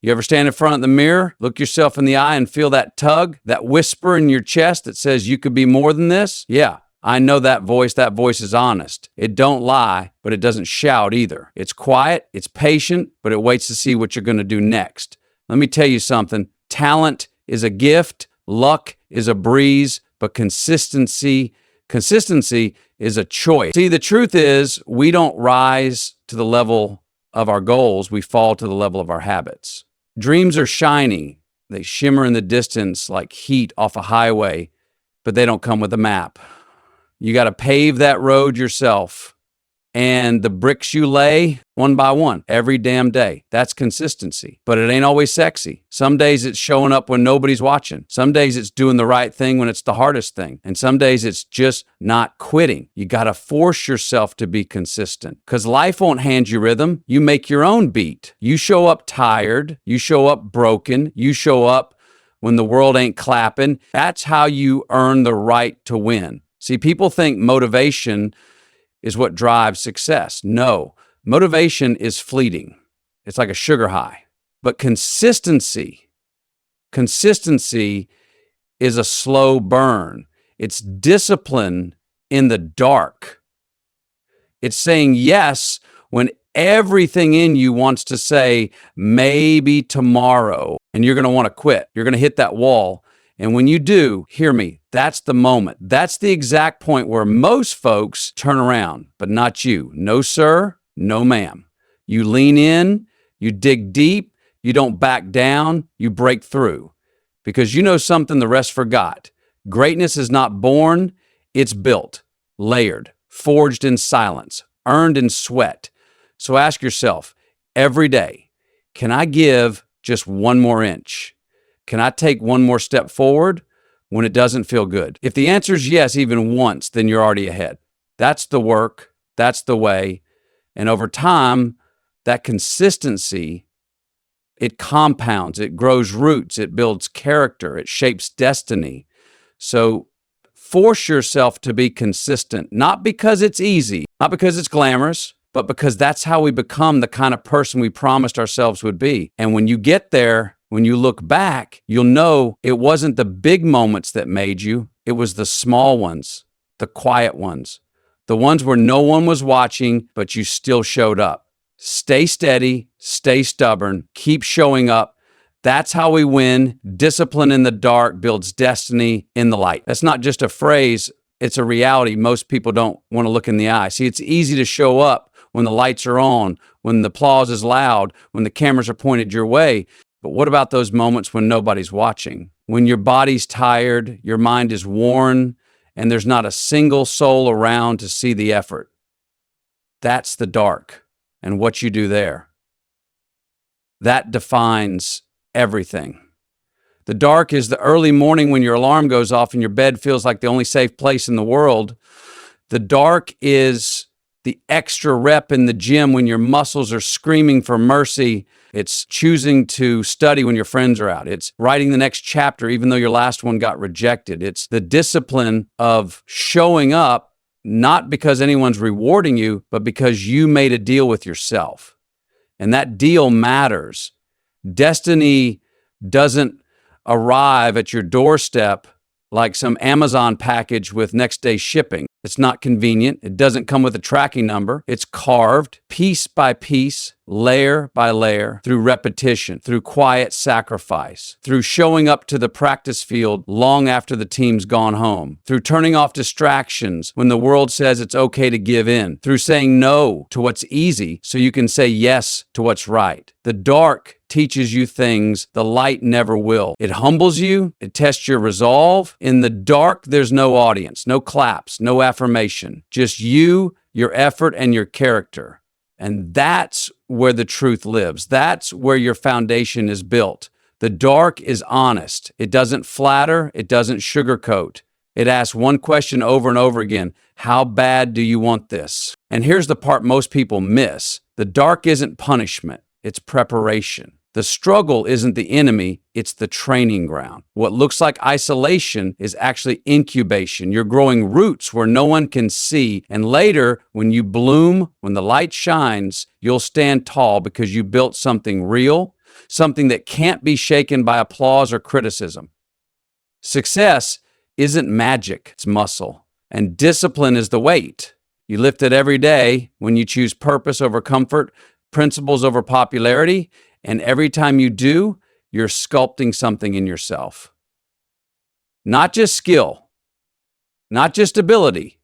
You ever stand in front of the mirror, look yourself in the eye and feel that tug, that whisper in your chest that says you could be more than this? Yeah, I know that voice. That voice is honest. It don't lie, but it doesn't shout either. It's quiet, it's patient, but it waits to see what you're going to do next. Let me tell you something. Talent is a gift, luck is a breeze, but consistency is a choice. See, the truth is we don't rise to the level of our goals, we fall to the level of our habits. Dreams are shiny. They shimmer in the distance like heat off a highway, but they don't come with a map. You got to pave that road yourself. And the bricks you lay one by one every damn day. That's consistency. But it ain't always sexy. Some days it's showing up when nobody's watching. Some days it's doing the right thing when it's the hardest thing. And some days it's just not quitting. You got to force yourself to be consistent because life won't hand you rhythm. You make your own beat. You show up tired. You show up broken. You show up when the world ain't clapping. That's how you earn the right to win. See, people think motivation is what drives success. No, motivation is fleeting. It's like a sugar high. But consistency is a slow burn. It's discipline in the dark. It's saying yes when everything in you wants to say maybe tomorrow, and you're going to want to quit. You're going to hit that wall. And when you do, hear me, that's the moment. That's the exact point where most folks turn around, but not you. No, sir. No, ma'am. You lean in, you dig deep, you don't back down, you break through. Because you know something the rest forgot. Greatness is not born, it's built, layered, forged in silence, earned in sweat. So ask yourself every day, can I give just one more inch? Can I take one more step forward when it doesn't feel good? If the answer is yes, even once, then you're already ahead. That's the work. That's the way. And over time, that consistency, it compounds, it grows roots, it builds character, it shapes destiny. So force yourself to be consistent, not because it's easy, not because it's glamorous, but because that's how we become the kind of person we promised ourselves would be. And when you get there, when you look back, you'll know it wasn't the big moments that made you. It was the small ones, the quiet ones, the ones where no one was watching, but you still showed up. Stay steady, stay stubborn, keep showing up. That's how we win. Discipline in the dark builds destiny in the light. That's not just a phrase. It's a reality most people don't want to look in the eye. See, it's easy to show up when the lights are on, when the applause is loud, when the cameras are pointed your way. But what about those moments when nobody's watching? When your body's tired, your mind is worn, and there's not a single soul around to see the effort. That's the dark and what you do there. That defines everything. The dark is the early morning when your alarm goes off and your bed feels like the only safe place in the world. The dark is the extra rep in the gym when your muscles are screaming for mercy. It's choosing to study when your friends are out. It's writing the next chapter even though your last one got rejected. It's the discipline of showing up, not because anyone's rewarding you, but because you made a deal with yourself. And that deal matters. Destiny doesn't arrive at your doorstep like some Amazon package with next day shipping. It's not convenient. It doesn't come with a tracking number. It's carved piece by piece, layer by layer, through repetition, through quiet sacrifice, through showing up to the practice field long after the team's gone home, through turning off distractions when the world says it's okay to give in, through saying no to what's easy so you can say yes to what's right. The dark teaches you things the light never will. It humbles you. It tests your resolve. In the dark, there's no audience, no claps, no affirmation, just you, your effort, and your character. And that's where the truth lives. That's where your foundation is built. The dark is honest. It doesn't flatter. It doesn't sugarcoat. It asks one question over and over again. How bad do you want this? And here's the part most people miss. The dark isn't punishment. It's preparation. The struggle isn't the enemy, it's the training ground. What looks like isolation is actually incubation. You're growing roots where no one can see, and later, when you bloom, when the light shines, you'll stand tall because you built something real, something that can't be shaken by applause or criticism. Success isn't magic, it's muscle. And discipline is the weight. You lift it every day when you choose purpose over comfort, principles over popularity, and every time you do, you're sculpting something in yourself. Not just skill, not just ability,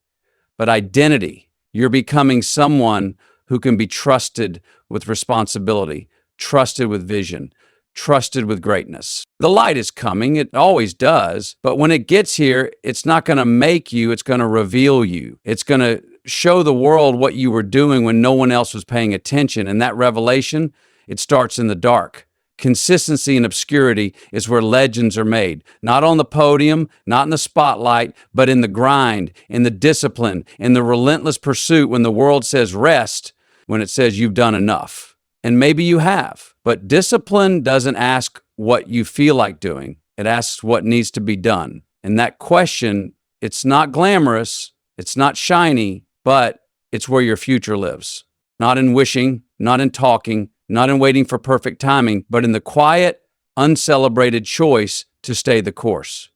but identity. You're becoming someone who can be trusted with responsibility, trusted with vision, trusted with greatness. The light is coming, it always does, but when it gets here, it's not going to make you, it's going to reveal you. It's going to show the world what you were doing when no one else was paying attention, and that revelation, it starts in the dark. Consistency and obscurity is where legends are made. Not on the podium, not in the spotlight, but in the grind, in the discipline, in the relentless pursuit when the world says rest, when it says you've done enough. And maybe you have. But discipline doesn't ask what you feel like doing. It asks what needs to be done. And that question, it's not glamorous, it's not shiny, but it's where your future lives. Not in wishing, not in talking, not in waiting for perfect timing, but in the quiet, uncelebrated choice to stay the course,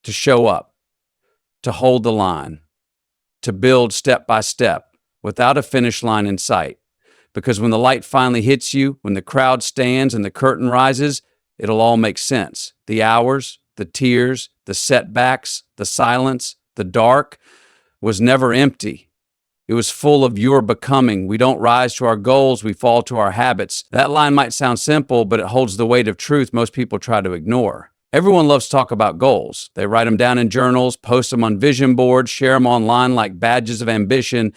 to show up, to hold the line, to build step by step without a finish line in sight. Because when the light finally hits you, when the crowd stands and the curtain rises, it'll all make sense. The hours, the tears, the setbacks, the silence, the dark was never empty. It was full of your becoming. We don't rise to our goals, we fall to our habits. That line might sound simple, but it holds the weight of truth most people try to ignore. Everyone loves to talk about goals. They write them down in journals, post them on vision boards, share them online like badges of ambition.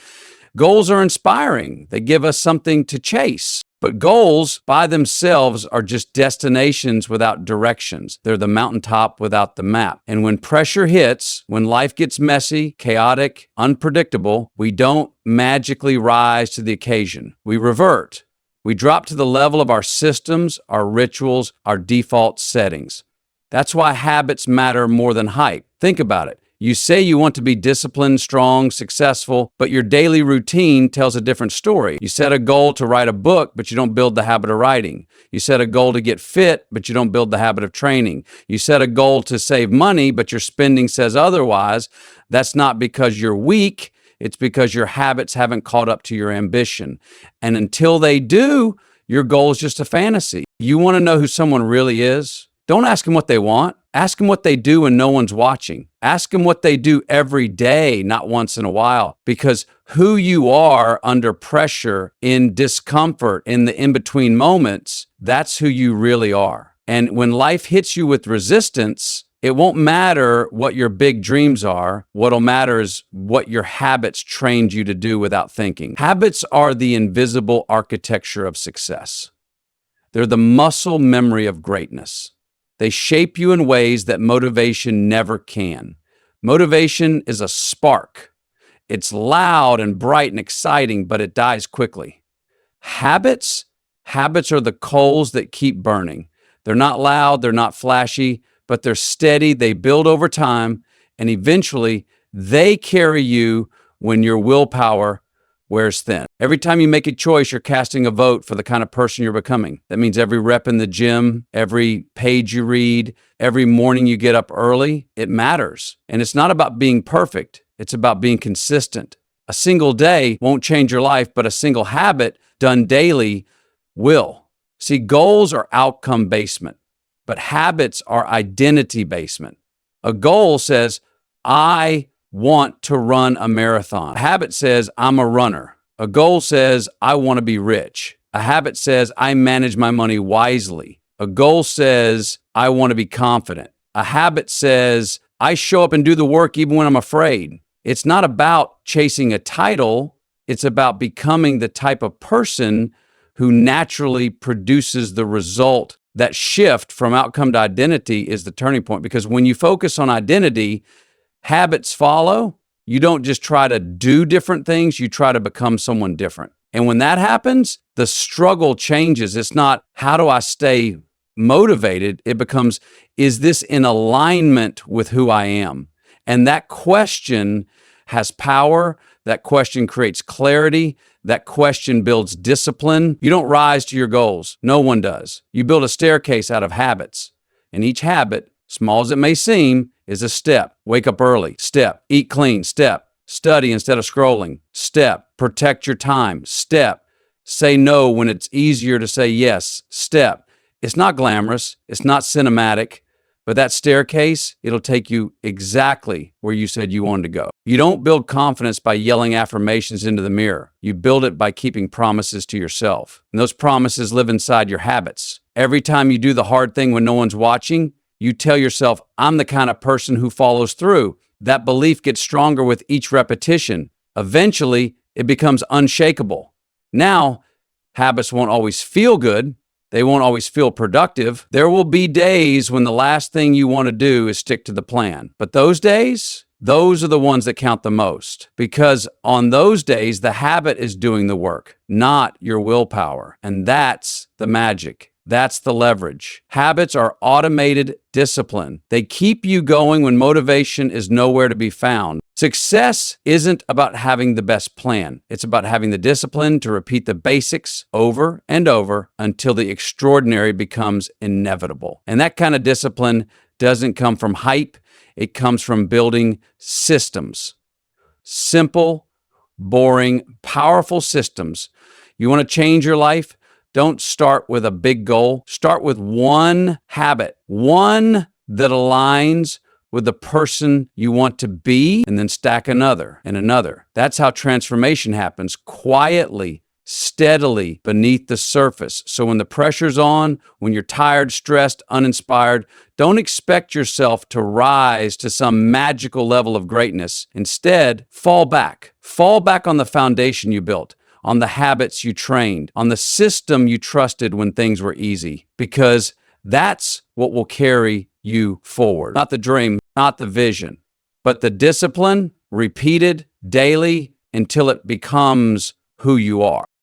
Goals are inspiring. They give us something to chase. But goals by themselves are just destinations without directions. They're the mountaintop without the map. And when pressure hits, when life gets messy, chaotic, unpredictable, we don't magically rise to the occasion. We revert. We drop to the level of our systems, our rituals, our default settings. That's why habits matter more than hype. Think about it. You say you want to be disciplined, strong, successful, but your daily routine tells a different story. You set a goal to write a book, but you don't build the habit of writing. You set a goal to get fit, but you don't build the habit of training. You set a goal to save money, but your spending says otherwise. That's not because you're weak. It's because your habits haven't caught up to your ambition. And until they do, your goal is just a fantasy. You want to know who someone really is? Don't ask them what they want. Ask them what they do when no one's watching. Ask them what they do every day, not once in a while. Because who you are under pressure, in discomfort, in the in-between moments, that's who you really are. And when life hits you with resistance, it won't matter what your big dreams are. What'll matter is what your habits trained you to do without thinking. Habits are the invisible architecture of success. They're the muscle memory of greatness. They shape you in ways that motivation never can. Motivation is a spark. It's loud and bright and exciting, but it dies quickly. Habits are the coals that keep burning. They're not loud, they're not flashy, but they're steady, they build over time, and eventually they carry you when your willpower wears thin. Every time you make a choice, you're casting a vote for the kind of person you're becoming. That means every rep in the gym, every page you read, every morning you get up early, it matters. And it's not about being perfect. It's about being consistent. A single day won't change your life, but a single habit done daily will. See, goals are outcome basement, but habits are identity basement. A goal says, I want to run a marathon. A habit says, I'm a runner. A goal says, I want to be rich. A habit says, I manage my money wisely. A goal says, I want to be confident. A habit says, I show up and do the work even when I'm afraid. It's not about chasing a title. It's about becoming the type of person who naturally produces the result. That shift from outcome to identity is the turning point, because when you focus on identity, habits follow. You don't just try to do different things, you try to become someone different. And when that happens, the struggle changes. It's not, how do I stay motivated? It becomes, is this in alignment with who I am? And that question has power. That question creates clarity. That question builds discipline. You don't rise to your goals. No one does. You build a staircase out of habits. And each habit, small as it may seem, is a step. Wake up early, step. Eat clean, step. Study instead of scrolling, step. Protect your time, step. Say no when it's easier to say yes, step. It's not glamorous. It's not cinematic. But that staircase, it'll take you exactly where you said you wanted to go. You don't build confidence by yelling affirmations into the mirror. You build it by keeping promises to yourself. And those promises live inside your habits. Every time you do the hard thing when no one's watching, you tell yourself, I'm the kind of person who follows through. That belief gets stronger with each repetition. Eventually, it becomes unshakable. Now, habits won't always feel good. They won't always feel productive. There will be days when the last thing you want to do is stick to the plan. But those days, those are the ones that count the most. Because on those days, the habit is doing the work, not your willpower. And that's the magic. That's the leverage. Habits are automated discipline. They keep you going when motivation is nowhere to be found. Success isn't about having the best plan. It's about having the discipline to repeat the basics over and over until the extraordinary becomes inevitable. And that kind of discipline doesn't come from hype. It comes from building systems. Simple, boring, powerful systems. You want to change your life? Don't start with a big goal. Start with one habit, one that aligns with the person you want to be, and then stack another and another. That's how transformation happens, quietly, steadily beneath the surface. So when the pressure's on, when you're tired, stressed, uninspired, don't expect yourself to rise to some magical level of greatness. Instead, fall back. Fall back on the foundation you built, on the habits you trained, on the system you trusted when things were easy, because that's what will carry you forward. Not the dream, not the vision, but the discipline repeated daily until it becomes who you are.